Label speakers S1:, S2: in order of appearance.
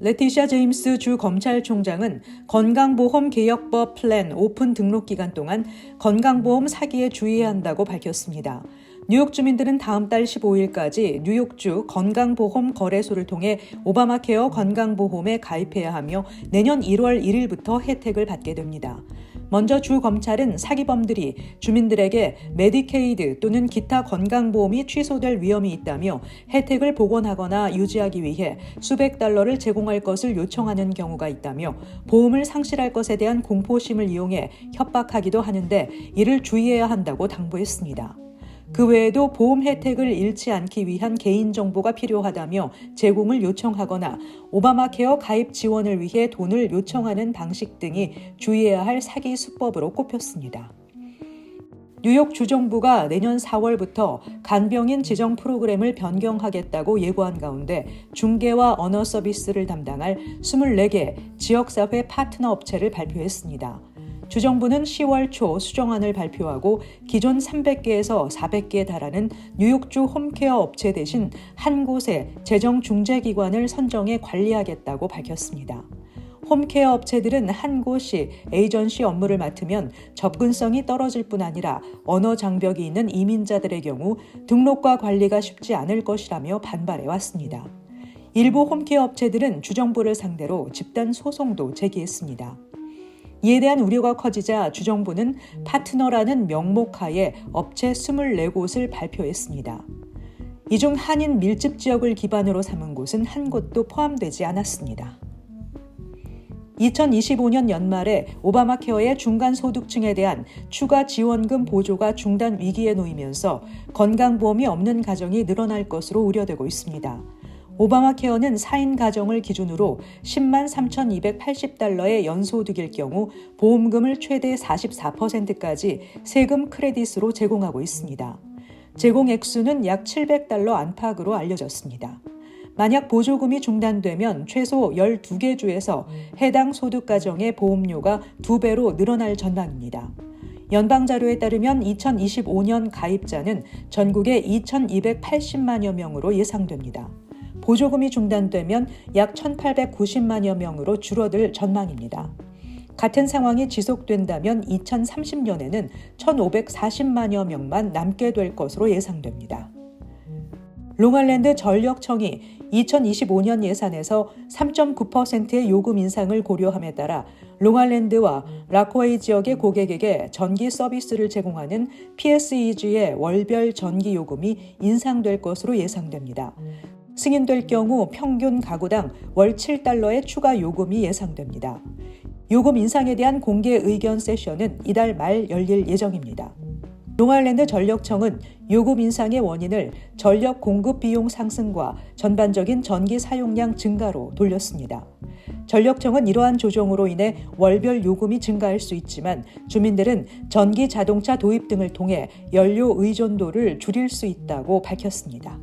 S1: 레티샤 제임스 주 검찰총장은 건강보험 개혁법 플랜 오픈 등록 기간 동안 건강보험 사기에 주의해야 한다고 밝혔습니다. 뉴욕 주민들은 다음 달 15일까지 뉴욕주 건강보험 거래소를 통해 오바마케어 건강보험에 가입해야 하며 내년 1월 1일부터 혜택을 받게 됩니다. 먼저 주 검찰은 사기범들이 주민들에게 메디케이드 또는 기타 건강보험이 취소될 위험이 있다며 혜택을 복원하거나 유지하기 위해 수백 달러를 제공할 것을 요청하는 경우가 있다며 보험을 상실할 것에 대한 공포심을 이용해 협박하기도 하는데 이를 주의해야 한다고 당부했습니다. 그 외에도 보험 혜택을 잃지 않기 위한 개인정보가 필요하다며 제공을 요청하거나 오바마 케어 가입 지원을 위해 돈을 요청하는 방식 등이 주의해야 할 사기 수법으로 꼽혔습니다. 뉴욕 주정부가 내년 4월부터 간병인 지정 프로그램을 변경하겠다고 예고한 가운데 중개와 언어 서비스를 담당할 24개 지역사회 파트너 업체를 발표했습니다. 주정부는 10월 초 수정안을 발표하고 기존 300개에서 400개에 달하는 뉴욕주 홈케어 업체 대신 한 곳의 재정 중재기관을 선정해 관리하겠다고 밝혔습니다. 홈케어 업체들은 한 곳이 에이전시 업무를 맡으면 접근성이 떨어질 뿐 아니라 언어 장벽이 있는 이민자들의 경우 등록과 관리가 쉽지 않을 것이라며 반발해 왔습니다. 일부 홈케어 업체들은 주정부를 상대로 집단 소송도 제기했습니다. 이에 대한 우려가 커지자 주정부는 파트너라는 명목하에 업체 24곳을 발표했습니다. 이 중 한인 밀집 지역을 기반으로 삼은 곳은 한 곳도 포함되지 않았습니다. 2025년 연말에 오바마 케어의 중간 소득층에 대한 추가 지원금 보조가 중단 위기에 놓이면서 건강보험이 없는 가정이 늘어날 것으로 우려되고 있습니다. 오바마 케어는 4인 가정을 기준으로 10만 3,280달러의 연소득일 경우 보험금을 최대 44%까지 세금 크레딧으로 제공하고 있습니다. 제공 액수는 약 700달러 안팎으로 알려졌습니다. 만약 보조금이 중단되면 최소 12개 주에서 해당 소득 가정의 보험료가 2배로 늘어날 전망입니다. 연방 자료에 따르면 2025년 가입자는 전국에 2,280만여 명으로 예상됩니다. 보조금이 중단되면 약 1,890만여 명으로 줄어들 전망입니다. 같은 상황이 지속된다면 2030년에는 1,540만여 명만 남게 될 것으로 예상됩니다. 롱아일랜드 전력청이 2025년 예산에서 3.9%의 요금 인상을 고려함에 따라 롱아일랜드와 라코웨이 지역의 고객에게 전기 서비스를 제공하는 PSEG의 월별 전기 요금이 인상될 것으로 예상됩니다. 승인될 경우 평균 가구당 월 7달러의 추가 요금이 예상됩니다. 요금 인상에 대한 공개 의견 세션은 이달 말 열릴 예정입니다. 롱아일랜드 전력청은 요금 인상의 원인을 전력 공급 비용 상승과 전반적인 전기 사용량 증가로 돌렸습니다. 전력청은 이러한 조정으로 인해 월별 요금이 증가할 수 있지만 주민들은 전기 자동차 도입 등을 통해 연료 의존도를 줄일 수 있다고 밝혔습니다.